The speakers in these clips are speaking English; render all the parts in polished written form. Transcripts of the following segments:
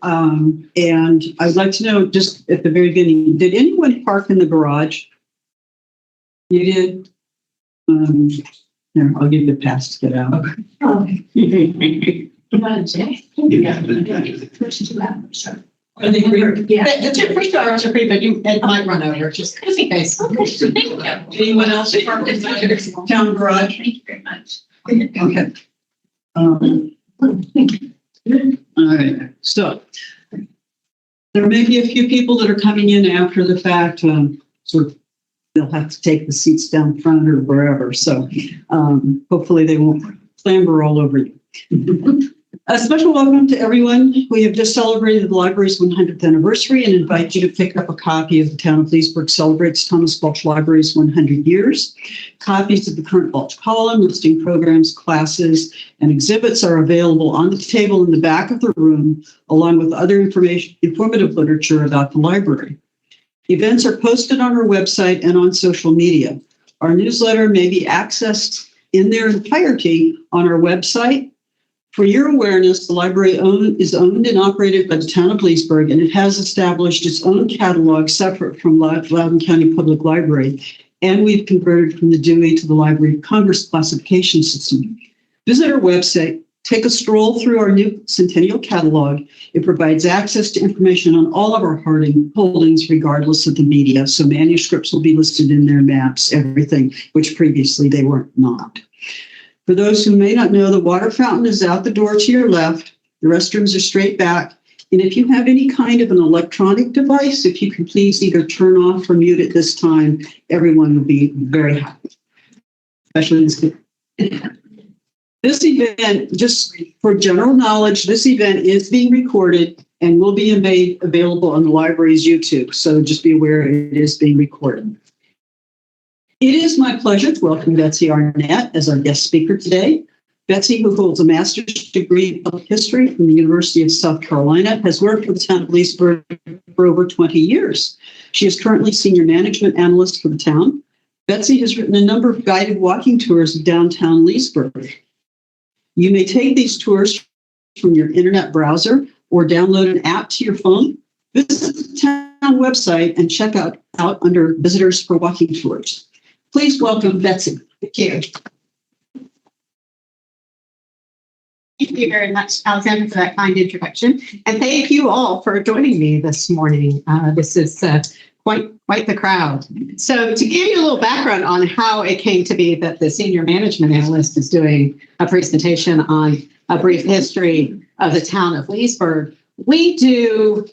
And I'd like to know, just at the very beginning, did anyone park in the garage? You did? Here, I'll give you a pass to get out. First 2 hours. Are they free? Yeah. The 2 first hours are free, but it might run over, just in case. Anyone else park in the town garage? Thank you very much. Okay. All right. So there may be a few people that are coming in after the fact. Sort of, they'll have to take the seats down front or wherever. So hopefully they won't clamber all over you. A special welcome to everyone. We have just celebrated the library's 100th anniversary and invite you to pick up a copy of the Town of Leesburg Celebrates Thomas Balch Library's 100 Years. Copies of the current Balch column listing programs, classes, and exhibits are available on the table in the back of the room, along with other informative literature about the library. Events are posted on our website and on social media. Our newsletter may be accessed in their entirety on our website. For your awareness, the library is owned and operated by the Town of Leesburg, and it has established its own catalog separate from Loudoun County Public Library, and we've converted from the Dewey to the Library of Congress classification system. Visit our website, take a stroll through our new Centennial catalog. It provides access to information on all of our holdings, regardless of the media, so manuscripts will be listed in there, maps, everything, which previously they were not. For those who may not know, the water fountain is out the door to your left. The restrooms are straight back. And if you have any kind of an electronic device, if you can please either turn off or mute at this time, everyone will be very happy, especially this kid. This event, just for general knowledge, this event is being recorded and will be made available on the library's YouTube. So just be aware it is being recorded. It is my pleasure to welcome Betsy Arnett as our guest speaker today. Betsy, who holds a master's degree in public history from the University of South Carolina, has worked for the Town of Leesburg for over 20 years. She is currently Senior Management Analyst for the town. Betsy has written a number of guided walking tours of downtown Leesburg. You may take these tours from your internet browser or download an app to your phone. Visit the town website and check out under Visitors for Walking Tours. Please welcome Betsy. Thank you. Thank you very much, Alexandra, for that kind introduction. And thank you all for joining me this morning. This is quite the crowd. So to give you a little background on how it came to be that the Senior Management Analyst is doing a presentation on a brief history of the Town of Leesburg, we do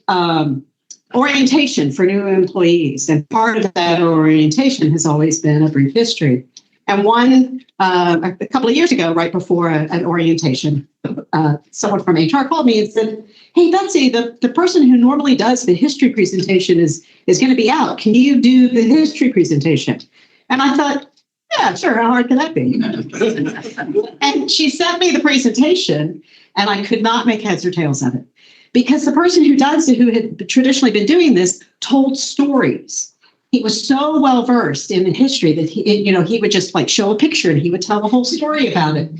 orientation for new employees. And part of that orientation has always been a brief history. And a couple of years ago, right before an orientation, someone from HR called me and said, "Hey, Betsy, the person who normally does the history presentation is going to be out. Can you do the history presentation?" And I thought, yeah, sure. How hard can that be? And she sent me the presentation, and I could not make heads or tails of it. Because the person who had traditionally been doing this told stories. He was so well versed in history that he would just like show a picture and he would tell the whole story about it.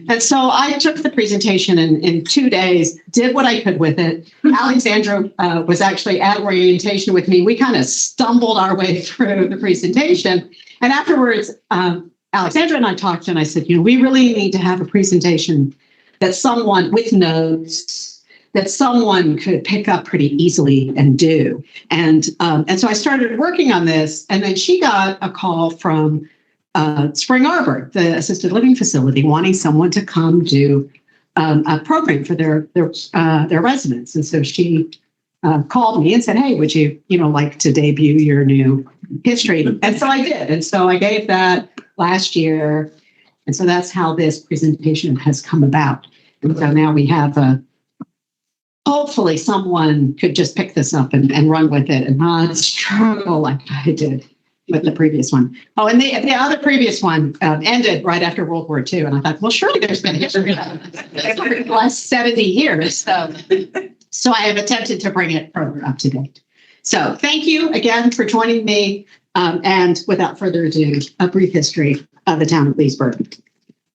And so I took the presentation and in 2 days did what I could with it. Alexandra was actually at orientation with me. We kind of stumbled our way through the presentation. And afterwards, Alexandra and I talked and I said, we really need to have a presentation that someone with notes that someone could pick up pretty easily and do. And so I started working on this, and then she got a call from Spring Arbor, the assisted living facility, wanting someone to come do a program for their residents. And so she called me and said, "Hey, would you like to debut your new history?" And so I did. And so I gave that last year. And so that's how this presentation has come about. And so now we have hopefully someone could just pick this up and run with it and not struggle like I did with the previous one. Oh, and the other previous one ended right after World War II. And I thought, well, surely there's been history for the last 70 years. So I have attempted to bring it further up to date. So thank you again for joining me. And without further ado, a brief history of the Town of Leesburg.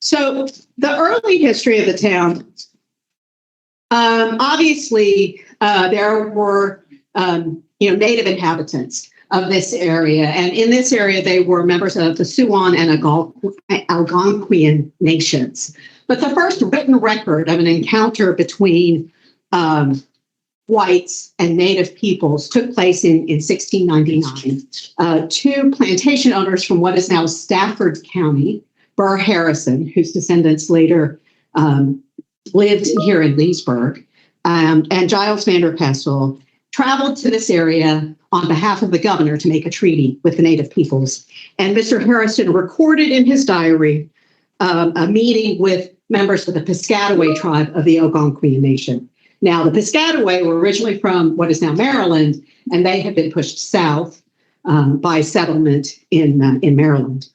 So the early history of the town, obviously, there were, native inhabitants of this area. And in this area, they were members of the Siouan and Algonquian nations. But the first written record of an encounter between whites and native peoples took place in 1699. Two plantation owners from what is now Stafford County, Burr Harrison, whose descendants later lived here in Leesburg, and Giles Vanderkessel traveled to this area on behalf of the governor to make a treaty with the native peoples. And Mr. Harrison recorded in his diary a meeting with members of the Piscataway tribe of the Algonquian Nation. Now, the Piscataway were originally from what is now Maryland, and they had been pushed south by settlement in Maryland.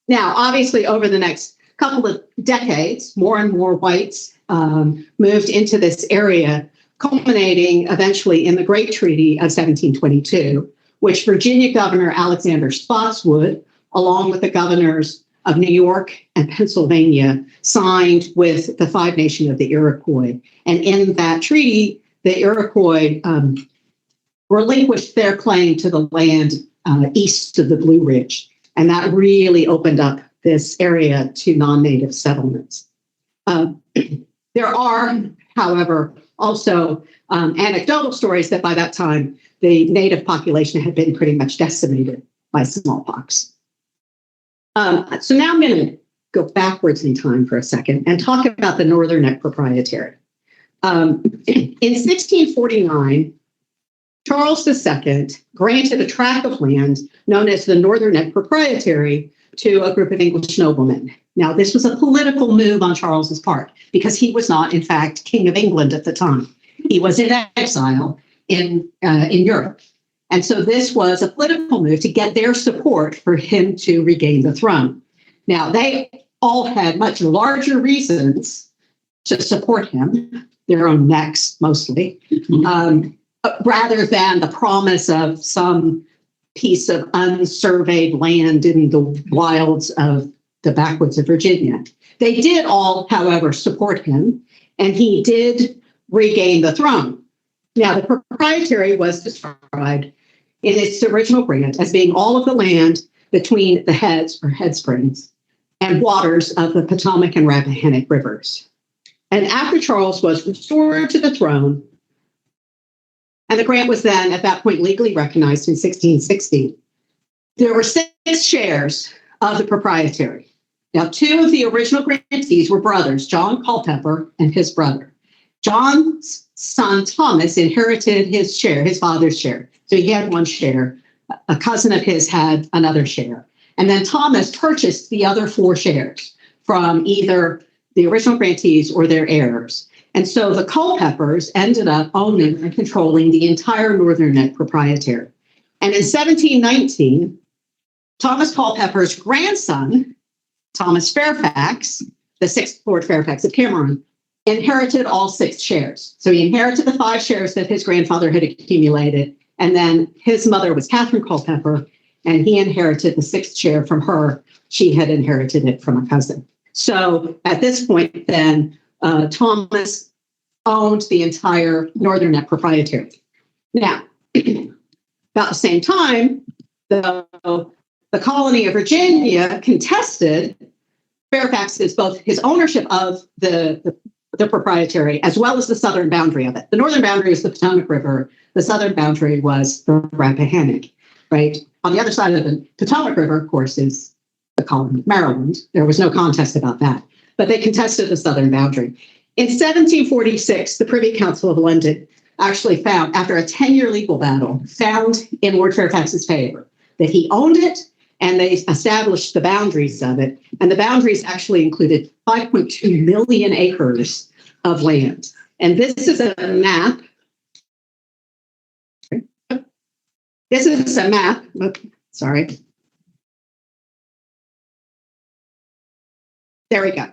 Now, obviously, over the next couple of decades, more and more whites moved into this area, culminating eventually in the Great Treaty of 1722, which Virginia Governor Alexander Spotswood, along with the governors of New York and Pennsylvania, signed with the Five Nation of the Iroquois. And in that treaty, the Iroquois relinquished their claim to the land east of the Blue Ridge. And that really opened up this area to non-native settlements. There are, however, also anecdotal stories that by that time, the native population had been pretty much decimated by smallpox. So now I'm going to go backwards in time for a second and talk about the Northern Neck Proprietary. In 1649, Charles II granted a tract of land known as the Northern Neck Proprietary to a group of English noblemen. Now, this was a political move on Charles's part because he was not, in fact, King of England at the time. He was in exile in Europe. And so this was a political move to get their support for him to regain the throne. Now, they all had much larger reasons to support him, their own necks mostly, rather than the promise of some piece of unsurveyed land in the wilds of the backwoods of Virginia. They did all, however, support him, and he did regain the throne. Now, the proprietary was described in its original grant as being all of the land between the heads or head springs and waters of the Potomac and Rappahannock rivers. And after Charles was restored to the throne, and the grant was then at that point legally recognized in 1660, there were 6 shares of the proprietary. Now, 2 of the original grantees were brothers, John Culpeper and his brother. John's son, Thomas, inherited his share, his father's share. So he had 1 share. A cousin of his had another share. And then Thomas purchased the other 4 shares from either the original grantees or their heirs. And so the Culpepers ended up owning and controlling the entire Northern Neck Proprietary. And in 1719, Thomas Culpepper's grandson, Thomas Fairfax, the 6th Lord Fairfax of Cameron, inherited all 6 shares. So he inherited the 5 shares that his grandfather had accumulated. And then his mother was Catherine Culpeper, and he inherited the 6th share from her. She had inherited it from a cousin. So at this point, then, Thomas owned the entire Northern Neck Proprietary. Now, about the same time, the colony of Virginia contested Fairfax's both his ownership of the proprietary as well as the southern boundary of it. The northern boundary is the Potomac River. The southern boundary was the Rappahannock, right? On the other side of the Potomac River, of course, is the colony of Maryland. There was no contest about that, but they contested the southern boundary. In 1746, the Privy Council of London actually found, after a 10-year legal battle, found in Lord Fairfax's favor that he owned it, and they established the boundaries of it. And the boundaries actually included 5.2 million acres of land. And this is a map. This is a map. Sorry. There we go.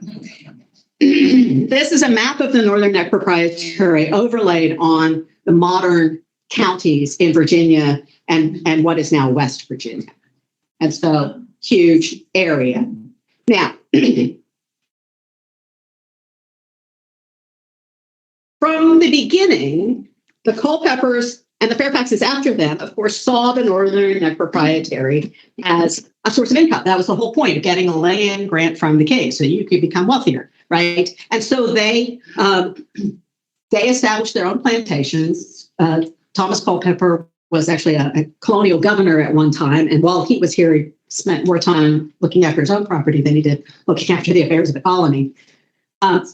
This is a map of the Northern Neck Proprietary overlaid on the modern counties in Virginia and what is now West Virginia. And so, huge area. Now, from the beginning, the Culpepers and the Fairfaxes after them, of course, saw the Northern Neck Proprietary as a source of income. That was the whole point of getting a land grant from the king, so you could become wealthier, right? And so they established their own plantations. Thomas Culpeper was actually a colonial governor at one time, and while he was here, he spent more time looking after his own property than he did looking after the affairs of the colony.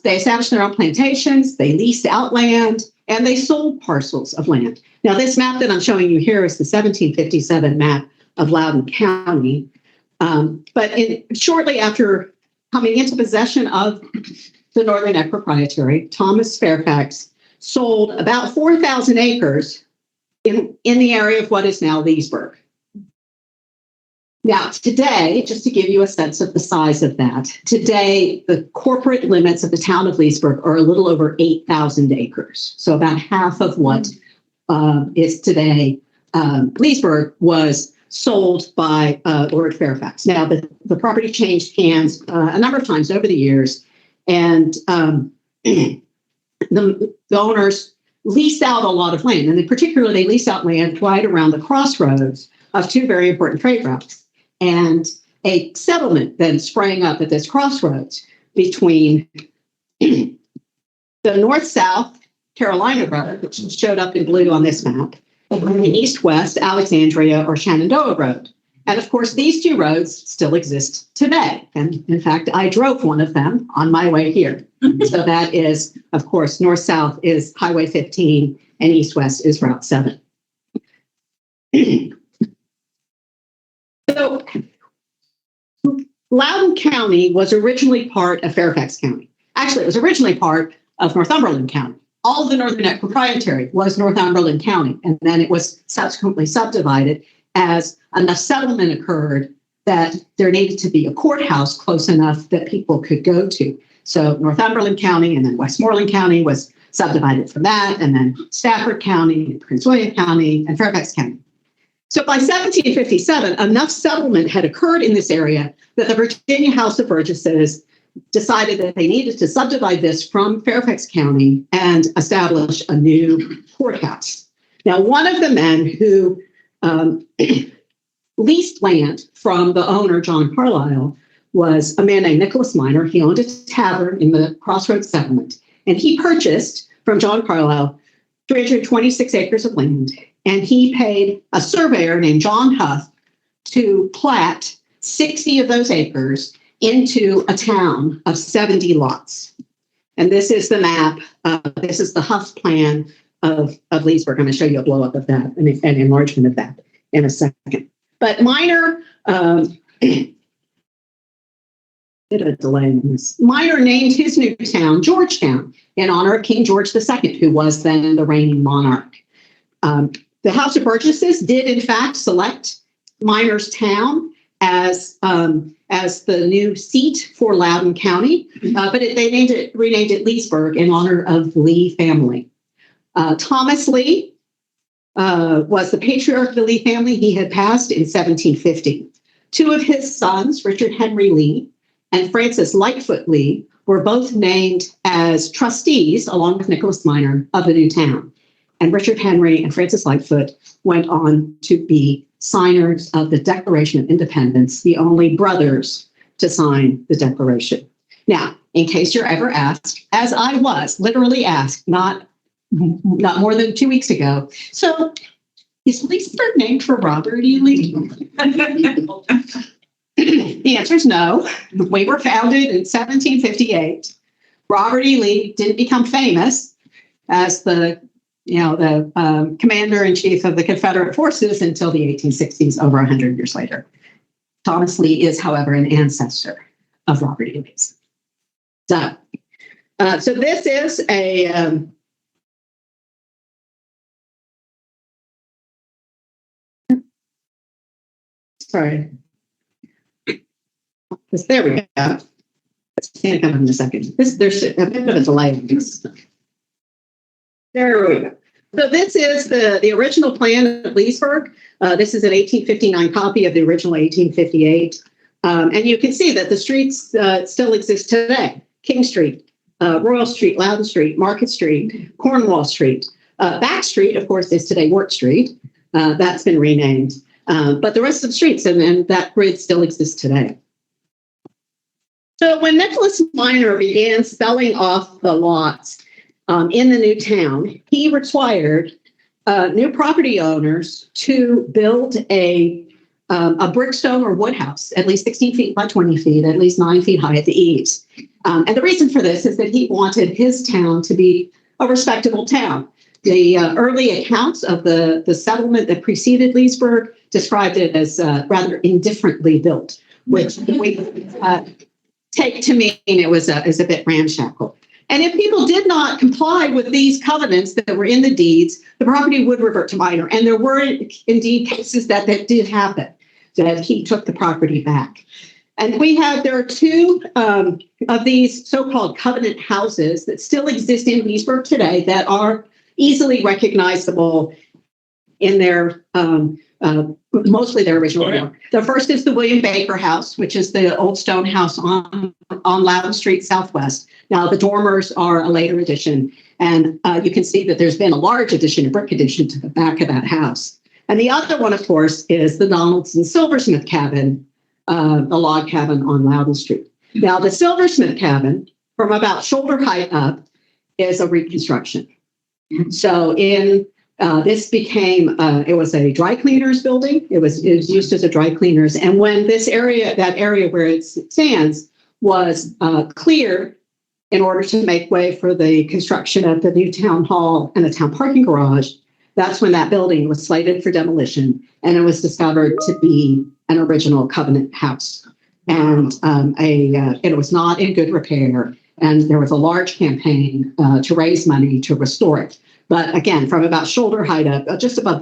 They established their own plantations, they leased out land, and they sold parcels of land. Now, this map that I'm showing you here is the 1757 map of Loudoun County. But shortly after coming into possession of the Northern Neck Proprietary, Thomas Fairfax sold about 4,000 acres in the area of what is now Leesburg. Now, today, just to give you a sense of the size of that, today the corporate limits of the town of Leesburg are a little over 8,000 acres. So about half of what is today Leesburg was sold by Lord Fairfax. Now, the property changed hands a number of times over the years, and the owners leased out a lot of land, and in particular, they leased out land right around the crossroads of two very important trade routes. And a settlement then sprang up at this crossroads between the north-south Carolina Road, which showed up in blue on this map, and the east-west Alexandria or Shenandoah Road. And of course, these two roads still exist today. And in fact, I drove one of them on my way here. So that is, of course, north-south is Highway 15 and east-west is Route 7. So Loudoun County was originally part of Fairfax County. Actually, it was originally part of Northumberland County. All of the Northern Neck Proprietary was Northumberland County, and then it was subsequently subdivided as enough settlement occurred that there needed to be a courthouse close enough that people could go to. So Northumberland County and then Westmoreland County was subdivided from that, and then Stafford County, and Prince William County, and Fairfax County. So by 1757, enough settlement had occurred in this area that the Virginia House of Burgesses decided that they needed to subdivide this from Fairfax County and establish a new courthouse. Now, one of the men who leased land from the owner, John Carlisle, was a man named Nicholas Minor. He owned a tavern in the Crossroads settlement, and he purchased from John Carlisle 326 acres of land, and he paid a surveyor named John Huff to plat 60 of those acres into a town of 70 lots. And this is the map. This is the Huff plan of Leesburg. I'm going to show you a blow up of that and an enlargement of that in a second. But Minor did a delay in this. Minor named his new town Georgetown in honor of King George II, who was then the reigning monarch. The House of Burgesses did, in fact, select Minor's town as the new seat for Loudoun County, but they renamed it Leesburg in honor of the Lee family. Thomas Lee was the patriarch of the Lee family. He had passed in 1750. Two of his sons, Richard Henry Lee and Francis Lightfoot Lee, were both named as trustees, along with Nicholas Minor, of the new town. And Richard Henry and Francis Lightfoot went on to be signers of the Declaration of Independence, the only brothers to sign the Declaration. Now, in case you're ever asked, as I was literally asked not more than 2 weeks ago, so is Leesburg named for Robert E. Lee? The answer is no. We were founded in 1758. Robert E. Lee didn't become famous as the commander-in-chief of the Confederate forces until the 1860s, over 100 years later. Thomas Lee is, however, an ancestor of Robert E. Lee's. So this is a sorry. There we go. It's going to come in a second. There's a bit of a delay in this. There we go. So this is the original plan of Leesburg. This is an 1859 copy of the original 1858. And you can see that the streets still exist today. King Street, Royal Street, Loudon Street, Market Street, Cornwall Street. Back Street, of course, is today Work Street. That's been renamed. But the rest of the streets and that grid still exists today. So when Nicholas Minor began spelling off the lots in the new town, he required new property owners to build a brickstone or wood house, at least 16 feet by 20 feet, at least 9 feet high at the eaves. And the reason for this is that he wanted his town to be a respectable town. The early accounts of the settlement that preceded Leesburg described it as rather indifferently built, which we take to mean it was a bit ramshackle. And if people did not comply with these covenants that were in the deeds, the property would revert to Minor. And there were indeed cases that did happen, that he took the property back. And there are two of these so-called covenant houses that still exist in Leesburg today that are easily recognizable in their mostly their original form. The first is the William Baker House, which is the old stone house on Loudon Street Southwest. Now, the dormers are a later addition, and you can see that there's been a large addition, a brick addition to the back of that house. And the other one, of course, is the Donaldson Silversmith cabin, a log cabin on Loudon Street. Now, the Silversmith cabin, from about shoulder height up, is a reconstruction. So this became, it was a dry cleaners building. It was used as a dry cleaners. And when that area where it stands was cleared in order to make way for the construction of the new town hall and the town parking garage, that's when that building was slated for demolition. And it was discovered to be an original covenant house. And it was not in good repair. And there was a large campaign to raise money to restore it. But again, from about shoulder height up, just above